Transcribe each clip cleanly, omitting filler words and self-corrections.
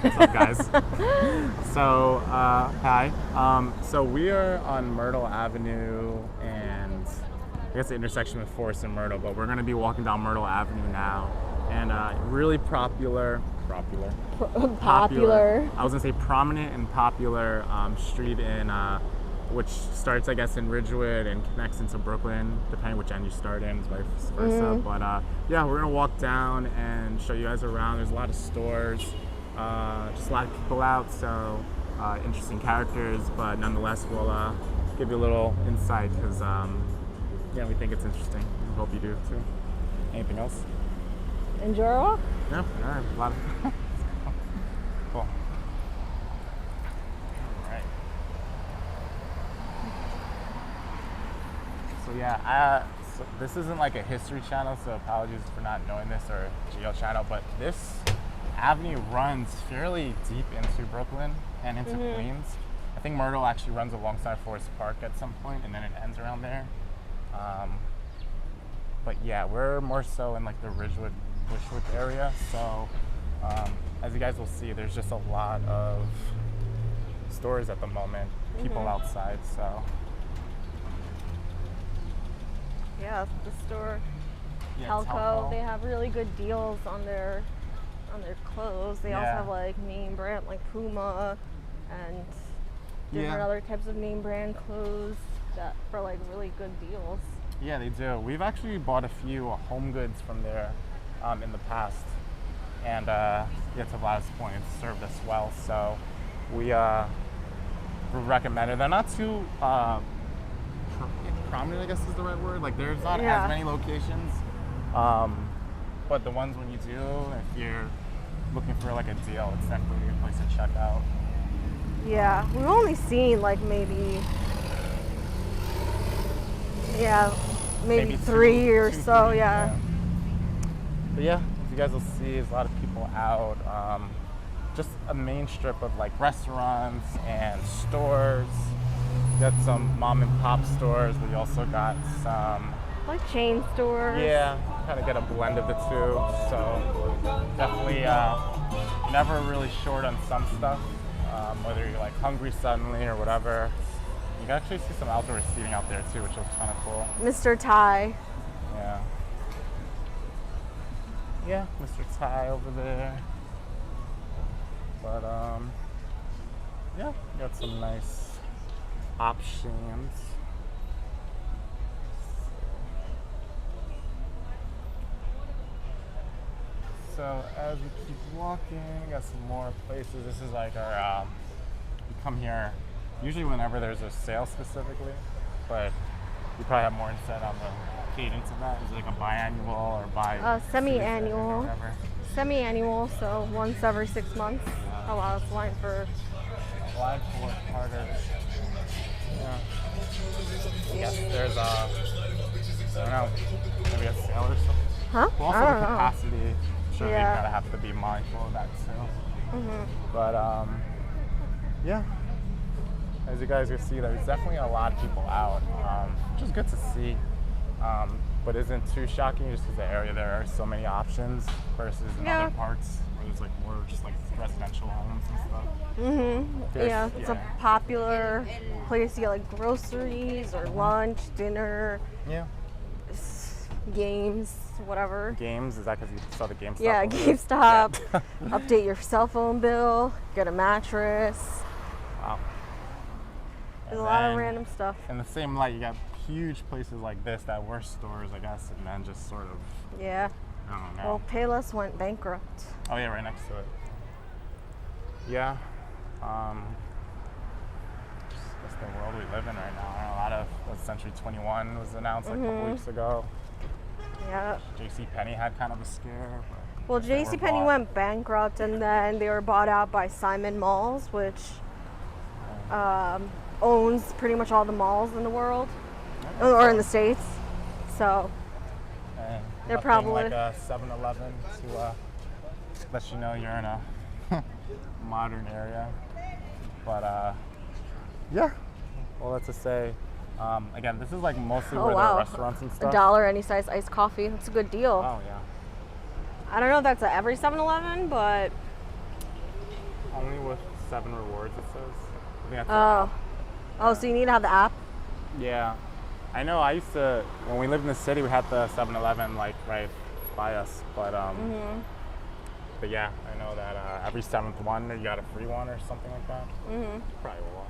What's up, guys? So, hi. So we are on Myrtle Avenue and I guess the intersection with Forest and Myrtle, but we're going to be walking down Myrtle Avenue now. And really popular. Popular. I was going to say prominent and popular street in which starts, I guess, in Ridgewood and connects into Brooklyn, depending which end you start in, vice versa. But yeah, we're gonna walk down and show you guys around. There's a lot of stores, just a lot of people out, so interesting characters. But nonetheless, we'll give you a little insight because yeah, we think it's interesting. We hope you do too. Anything else? Enjoy our walk? No, all right, a lot of cool. So yeah, so this isn't like a history channel, so apologies for not knowing this, or a geo channel, but this avenue runs fairly deep into Brooklyn and into Queens. I think Myrtle actually runs alongside Forest Park at some point, and then it ends around there. But yeah, we're more so in like the Ridgewood, Bushwick area, so as you guys will see, there's just a lot of stores at the moment, people outside, so. Yeah, the store, Yeah, Telco, they have really good deals on their clothes. They also have like name brand like Puma and different other types of name brand clothes that for like really good deals. Yeah, they do. We've actually bought a few home goods from there in the past, and yeah, to Vlada's point, it's served us well. So we recommend it. They're not too prominent, I guess is the right word. Like there's not as many locations, but the ones when you do, if you're looking for like a deal, it's definitely a good place to check out. Yeah, we've only seen like maybe three or so. Yeah. But yeah, as you guys will see, there's a lot of people out. Just a main strip of like restaurants and stores. Got some mom and pop stores. We also got some like chain stores. Yeah, kind of get a blend of the two. So definitely never really short on some stuff. Whether you're like hungry suddenly or whatever. You can actually see some outdoor seating out there too, which looks kind of cool. Mr. Thai. Yeah. Yeah, Mr. Thai over there. But yeah, got some nice options. So as we keep walking, got some more places. This is like our, we come here usually whenever there's a sale specifically, but you probably have more insight on the cadence of that. Is it like a biannual or semi-annual? Semi-annual, so once every 6 months. Allows line for Carter. Yeah. I guess there's I don't know, maybe a sale or something. Huh? Well, also I don't the know. capacity. Sure, you gotta have to be mindful of that too. But yeah, as you guys can see, there's definitely a lot of people out, which is good to see. But isn't too shocking just because the area there are so many options versus in other parts where there's like more just like residential homes and stuff. Yeah, it's a popular place to get like groceries or lunch, dinner. Yeah. Games, whatever. Games? Is that because you saw the GameStop? Yeah, GameStop. Yeah. Update your cell phone bill. Get a mattress. Wow. There's a lot of random stuff. In the same light, you got huge places like this that were stores, I guess, and then just sort of. Yeah. I don't know. Well, Payless went bankrupt. Oh yeah, right next to it. Yeah. That's the world we live in right now. A lot of Century 21 was announced like a couple weeks ago. Yeah. JCPenney had kind of a scare. Well, JCPenney went bankrupt, and then they were bought out by Simon Malls, which owns pretty much all the malls in the world, or in the States. So they're probably like a 7-Eleven to let you know you're in a modern area. But yeah, well, let's just say. Again, this is like mostly where there are restaurants and stuff. $1 any size iced coffee. That's a good deal. Oh yeah. I don't know if that's at every 7-Eleven, but only with 7 rewards, it says. I think that's Oh, so you need to have the app? Yeah. I know I used to, when we lived in the city, we had the 7-Eleven like right by us. But but yeah, I know that every 7th one, you got a free one or something like that. Probably will.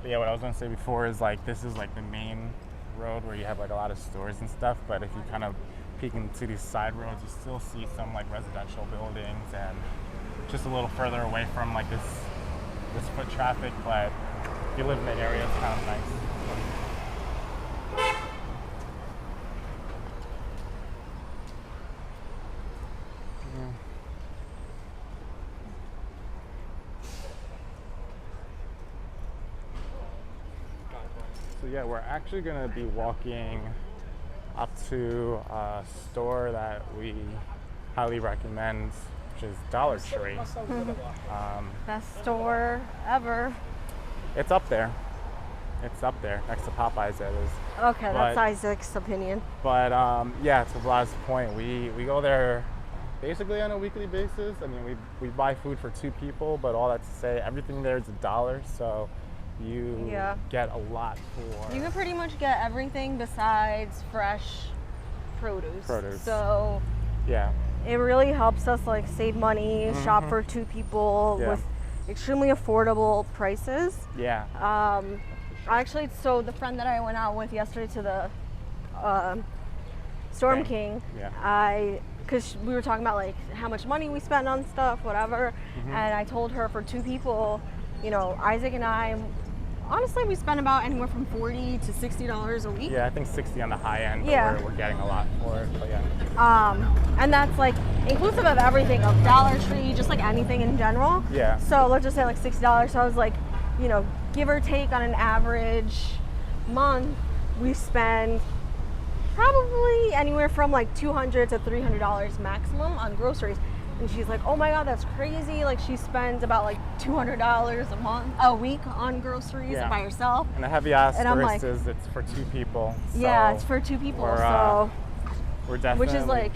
But yeah, what I was gonna say before is like, this is like the main road where you have like a lot of stores and stuff, but if you kind of peek into these side roads, you still see some like residential buildings and just a little further away from like this foot traffic, but if you live in the area, it's kind of nice. So yeah, we're actually gonna be walking up to a store that we highly recommend, which is Dollar Tree. Best store ever. It's up there. It's up there next to Popeyes. It is. Okay, that's Isaac's opinion. But yeah, to Vlada's point, we go there basically on a weekly basis. I mean, we buy food for 2 people, but all that to say, everything there is $1, so you get a lot for. You can pretty much get everything besides fresh produce. So yeah, it really helps us like save money, shop for 2 people with extremely affordable prices. Yeah. Actually, so the friend that I went out with yesterday to the Storm King, because we were talking about like how much money we spend on stuff, whatever, and I told her for 2 people, you know, Isaac and I, honestly, we spend about anywhere from $40 to $60 a week. Yeah, I think 60 on the high end, but we're getting a lot for it, but and that's like inclusive of everything, of Dollar Tree, just like anything in general. Yeah. So let's just say like $60. So I was like, you know, give or take on an average month, we spend probably anywhere from like $200 to $300 maximum on groceries. And she's like, oh my God, that's crazy. Like she spends about like $200 a week on groceries by herself. And a heavy asterisk is it's for 2 people. So yeah, it's for 2 people. So we're definitely, which is like,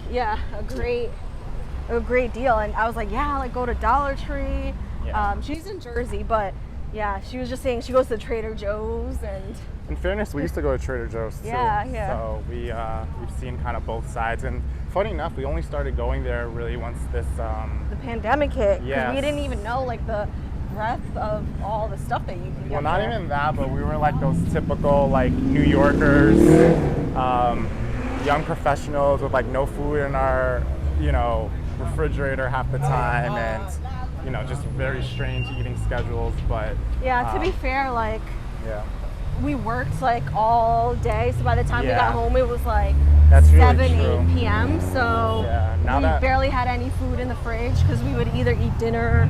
a great deal. And I was like, yeah, like go to Dollar Tree. Yeah. She's in Jersey, but yeah, she was just saying she goes to Trader Joe's. And in fairness, we used to go to Trader Joe's too. Yeah. So we've seen kind of both sides. And funny enough, we only started going there really once this the pandemic hit. Yeah. We didn't even know like the breadth of all the stuff that you can get. Well, not even that, but we were like those typical like New Yorkers, young professionals with like no food in our, you know, refrigerator half the time, and you know, just very strange eating schedules. But to be fair, like we worked like all day, so by the time we got home it was like 7, 8 p.m. So we barely had any food in the fridge because we would either eat dinner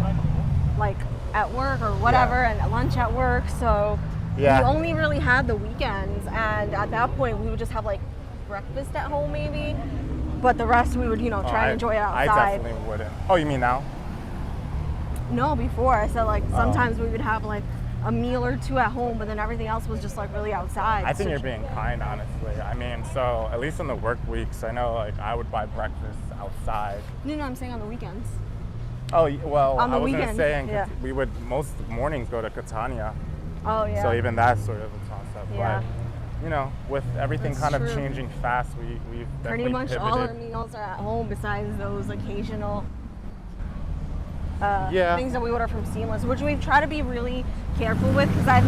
like at work or whatever and lunch at work. So we only really had the weekends, and at that point we would just have like breakfast at home maybe, but the rest we would, you know, try and enjoy it outside. I definitely wouldn't. Oh, you mean now? No, before. I said like sometimes we would have like a meal or 2 at home, but then everything else was just like really outside. I think you're being kind, honestly. I mean, so at least on the work weeks, I know like I would buy breakfast outside. No, I'm saying on the weekends. Oh, well, on the I was weekends, going to say we would most mornings go to Catania. Oh, yeah. So even that's sort of a concept. Yeah. But, you know, with everything kind of changing fast, we've definitely pretty much pivoted. All our meals are at home besides those occasional things that we order from Seamless, which we try to be really careful with, because I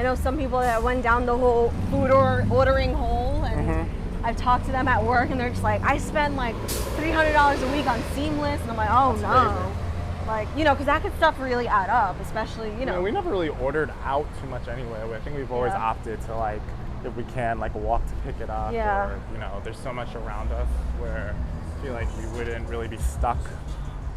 know some people that went down the whole food ordering hole, and I've talked to them at work and they're just like, I spend like $300 a week on Seamless, and I'm like, oh, that's crazy. Like, you know, because that could stuff really add up, especially, you know. We never really ordered out too much anyway. I think we've always opted to, like, if we can, like, walk to pick it up. Or, you know, there's so much around us where I feel like we wouldn't really be stuck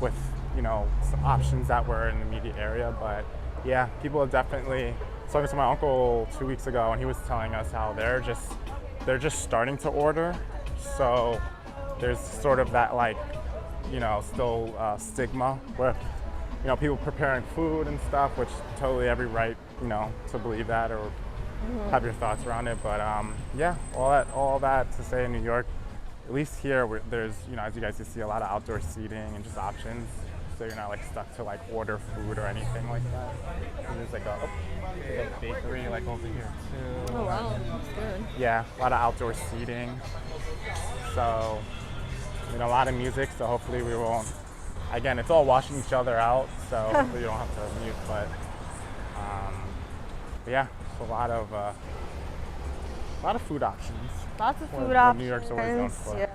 with, you know, some options that were in the immediate area. But yeah, people have definitely. I was talking to my uncle 2 weeks ago, and he was telling us how they're just starting to order. So there's sort of that, like, you know, still stigma with, you know, people preparing food and stuff, which totally every right, you know, to believe that or have your thoughts around it. But yeah, all that to say, in New York, at least here, there's, as you guys can see, a lot of outdoor seating and just options. So you're not like stuck to like order food or anything like that. So there's like a bakery like over here too. Oh wow, that's good. Yeah, a lot of outdoor seating. So, a lot of music. So hopefully we won't. Again, it's all washing each other out. So hopefully you don't have to mute. But yeah, it's a lot of food options. Lots of food options. New York's always known for. Yeah.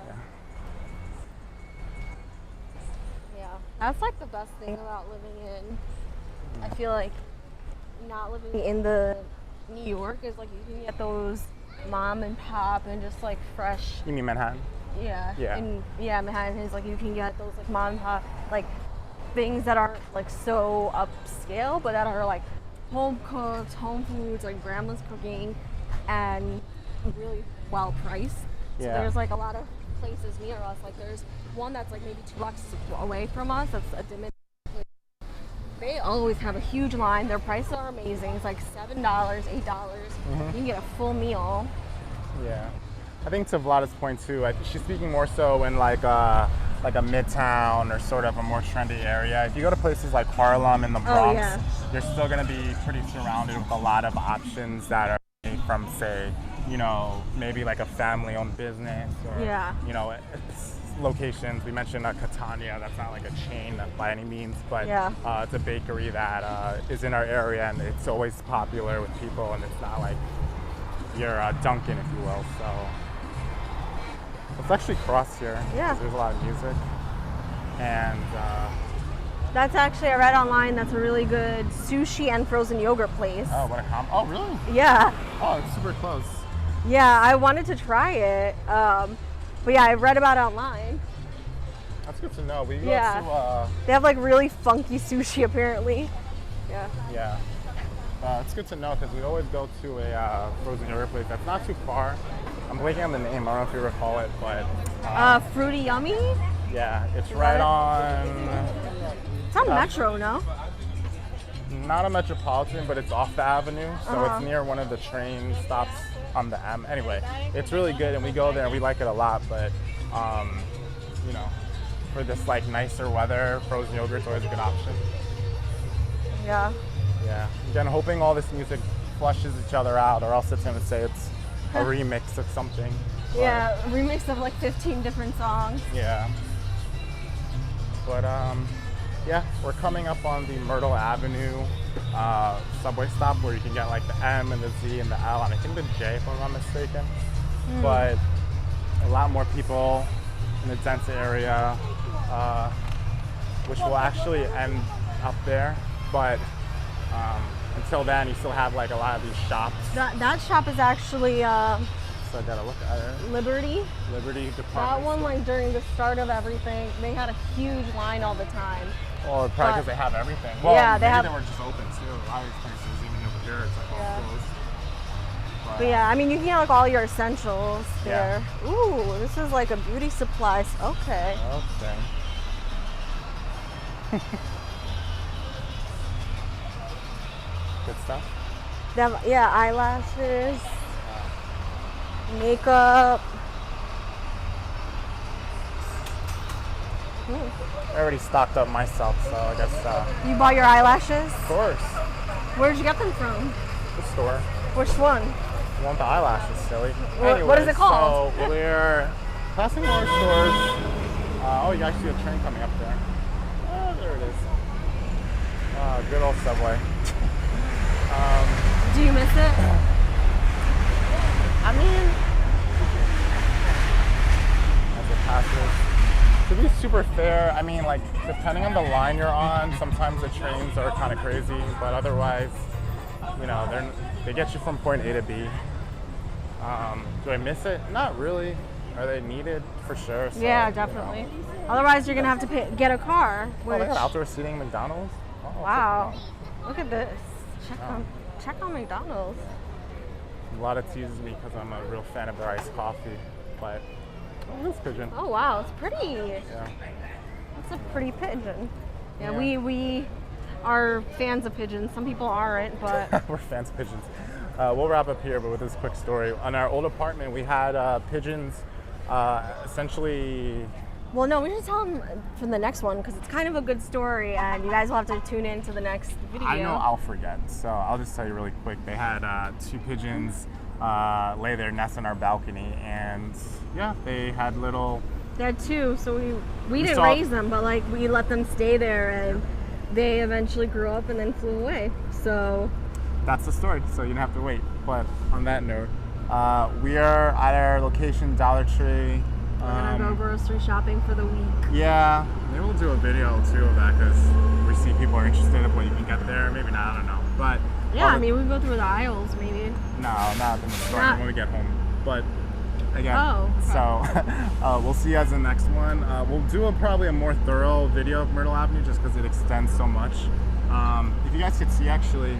That's like the best thing about living in. I feel like not living in the New York is like you can get those mom and pop and just like fresh. You mean Manhattan? Yeah. Yeah. Manhattan is like you can get those like mom and pop like things that aren't like so upscale, but that are like home cooked, home foods, like grandma's cooking, and really well priced. So there's like a lot of places near us. Like there's one that's like maybe 2 blocks away from us. That's a Dominican place. They always have a huge line. Their prices are amazing. It's like $7, $8. You can get a full meal. Yeah, I think to Vlada's point too. She's speaking more so in like a midtown or sort of a more trendy area. If you go to places like Harlem and the Bronx, you're still going to be pretty surrounded with a lot of options that are from, say, maybe like a family-owned business or, locations. We mentioned Catania. That's not like a chain by any means, but it's a bakery that is in our area, and it's always popular with people, and it's not like your Dunkin', if you will. So let's actually cross here. Yeah. There's a lot of music. And that's actually, I read online, that's a really good sushi and frozen yogurt place. Oh, what a oh, really? Yeah. Oh, it's super close. Yeah, I wanted to try it. But yeah, I read about it online. That's good to know. We go to... they have like really funky sushi apparently. Yeah. Yeah. It's good to know because we always go to a frozen yogurt place that's not too far. I'm blanking on the name. I don't know if you recall it, but... Fruity Yummy? Yeah, it's right on... It's on Metro, no? Not a Metropolitan, but it's off the Avenue, so it's near one of the train stops on the M. Anyway, it's really good, and we go there and we like it a lot. But for this like nicer weather, frozen yogurt's always a good option. Yeah. Yeah. Again, hoping all this music flushes each other out, or else it's gonna say it's a remix of something. Yeah, a remix of like 15 different songs. Yeah. But yeah, we're coming up on the Myrtle Avenue subway stop where you can get like the M and the Z and the L and I think the J if I'm not mistaken. But a lot more people in the dense area, which will actually end up there. But until then, you still have like a lot of these shops. That shop is actually so I gotta look at it. Liberty Department. That one, like during the start of everything, they had a huge line all the time. Well, probably because they have everything. Well, yeah, they were just open too. A lot of these places, even over here, it's like all closed. But yeah, I mean, you can get like all your essentials there. Ooh, this is like a beauty supplies. Okay. Okay. Good stuff. They have, eyelashes, makeup. I already stocked up myself, so I guess. You bought your eyelashes? Of course. Where'd you get them from? The store. Which one? You want the eyelashes, silly. What is it called? So we're passing more stores. Oh, you actually see a train coming up there. Oh, there it is. Good old subway. Do you miss it? I mean, as it passes. To be super fair, I mean, like, depending on the line you're on, sometimes the trains are kind of crazy, but otherwise, they get you from point A to B. Do I miss it? Not really. Are they needed? For sure. So, yeah, definitely. Otherwise, you're going to have to get a car. They got outdoor seating at McDonald's? Oh, wow. Look at this. Check on McDonald's. A lot of teases me because I'm a real fan of their iced coffee, but this pigeon. Oh wow, it's pretty. Yeah. It's a pretty pigeon. Yeah, we are fans of pigeons. Some people aren't, but we're fans of pigeons. We'll wrap up here, but with this quick story. On our old apartment, we had pigeons Essentially. Well, no, we should tell them from the next one because it's kind of a good story, and you guys will have to tune in to the next video. I know I'll forget, so I'll just tell you really quick. They had 2 pigeons lay their nests on our balcony, and yeah, they had little. They had 2, so we didn't raise them, but like we let them stay there, and they eventually grew up and then flew away. So that's the story. So you don't have to wait. But on that note, we are at our location, Dollar Tree. We're gonna go grocery shopping for the week. Yeah, maybe we'll do a video too of that because we see people are interested in what you can get there. Maybe not, I don't know. But yeah, I mean we can go through the aisles maybe. No, not in the store when we get home. But again, okay. So we'll see you guys in the next one. We'll do probably a more thorough video of Myrtle Avenue just because it extends so much. If you guys could see, actually,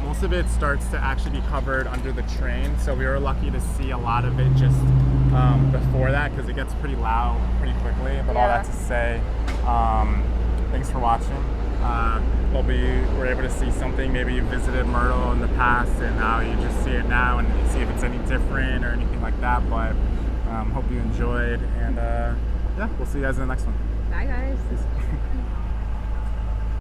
most of it starts to actually be covered under the train, so we were lucky to see a lot of it just before that because it gets pretty loud pretty quickly. But all that to say, thanks for watching. Hope you were able to see something. Maybe you visited Myrtle in the past and now you just see it now and see if it's any different or anything like that. But hope you enjoyed, and yeah, we'll see you guys in the next one. Bye, guys. Peace.